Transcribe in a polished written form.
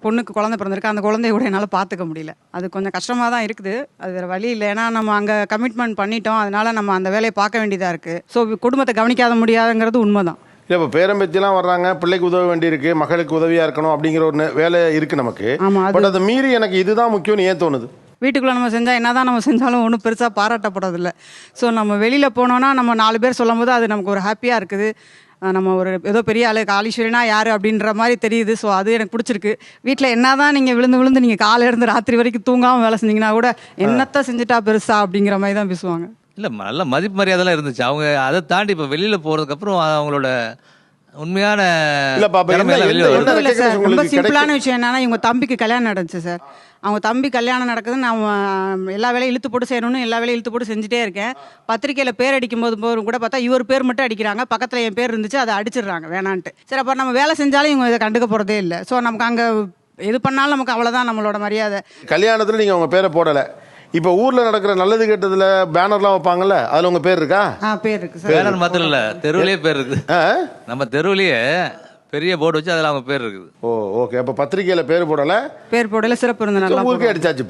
பொண்ணுக்கு குழந்தை பிறந்திருக்கு. அந்த குழந்தைய கூட என்னால பார்த்துக்க முடியல. அது கொஞ்சம் கஷ்டமா தான் இருக்குது. அது வேற வழி இல்ல. ஏன்னா நம்ம அங்க கமிட்மெண்ட் பண்ணிட்டோம். அதனால நம்ம அந்த வேலைய பார்க்க வேண்டியதா இருக்கு. ஸோ குடும்பத்த கவனிக்காத முடியாதுங்கிறது உண்மதான். இல்லை இப்போ பேரம்பேத்திலாம் வர்றாங்க, பிள்ளைக்கு உதவ வேண்டியிருக்கு, மகளுக்கு உதவியாக இருக்கணும் அப்படிங்கிற ஒரு வேலை இருக்குது நமக்கு. ஆமா. பட் அதை மீறி எனக்கு இதுதான் முக்கியம்னு ஏன் தோணுது? வீட்டுக்குள்ள நம்ம செஞ்சா என்னதான் நம்ம செஞ்சாலும் ஒன்றும் பெருசா பாராட்டப்படுறதில்ல. ஸோ நம்ம வெளியில போனோம்னா நம்ம 4 பேர் சொல்லும்போது அது நமக்கு ஒரு ஹாப்பியா இருக்குது. நம்ம ஒரு ஏதோ பெரிய ஆளு காளீஸ்வரினா யாரு அப்படின்ற மாதிரி தெரியுது. ஸோ அது எனக்கு பிடிச்சிருக்கு. வீட்டில் என்னதான் நீங்க விழுந்து விழுந்து நீங்க காலையில இருந்து ராத்திரி வரைக்கும் தூங்காம வேலை செஞ்சீங்கன்னா கூட என்னத்த செஞ்சுட்டா பெருசா அப்படிங்கிற மாதிரி தான் பேசுவாங்க. இல்லை, நல்ல மதிப்பு மரியாதைலாம் இருந்துச்சு. அவங்க அதை தாண்டி இப்போ வெளியில் போகிறதுக்கப்புறம் அவங்களோட உண்மையான இல்லப்பா, அப்ப திறமை என்ன- எல்லாம் வெளியில என்ன- வருது. என்ன இல்ல சார், recognition ரொம்ப உங்களுக்கு சிம்பிளான விஷயம் என்னன்னா இவங்க தம்பிக்கு கல்யாணம் நடந்துச்சு சார். அவங்க தம்பி கல்யாணம் நடக்குதுன்னு நான் எல்லா வேலையும் இழுத்து போட்டு செய்யணும்னு எல்லா வேலையும் இழுத்து போட்டு செஞ்சுட்டே இருக்கேன். பத்திரிக்கையில பேர் அடிக்கும் போது கூட பார்த்தா இவர் பேர் மட்டும் அடிக்கிறாங்க. பக்கத்துல என் பேர் இருந்துச்சு, அதை அடிச்சிடுறாங்க வேணான்ட்டு. சரி, அப்ப நம்ம வேலை செஞ்சாலும் இவங்க இதை கண்டுக்க போறதே இல்லை. ஸோ நமக்கு அங்க எது பண்ணாலும் நமக்கு அவ்வளவுதான் நம்மளோட மரியாதை. கல்யாணத்தில் நீங்கள் உங்கள் பேரை போடலை. இப்போ ஊரில் நடக்கிற நல்லது கெட்டதில் பேனர்லாம் வைப்பாங்கல்ல, அதில் உங்கள் பேர் இருக்கா? பேர் இருக்கு சார். பேனர் மாத்திரம் இல்லை, தெருவிலேயே பேர் இருக்குது. ஆ? நம்ம தெருவிலேயே பெரிய போர்டு வச்சு அதில் அவங்க பேர் இருக்குது. ஓ, ஓகே. அப்போ பத்திரிக்கையில் பேர் போடலை, பேர் போடல, சிறப்பு விருந்தினர்லாம் ஊருக்கே அடிச்சாச்சு இப்போ.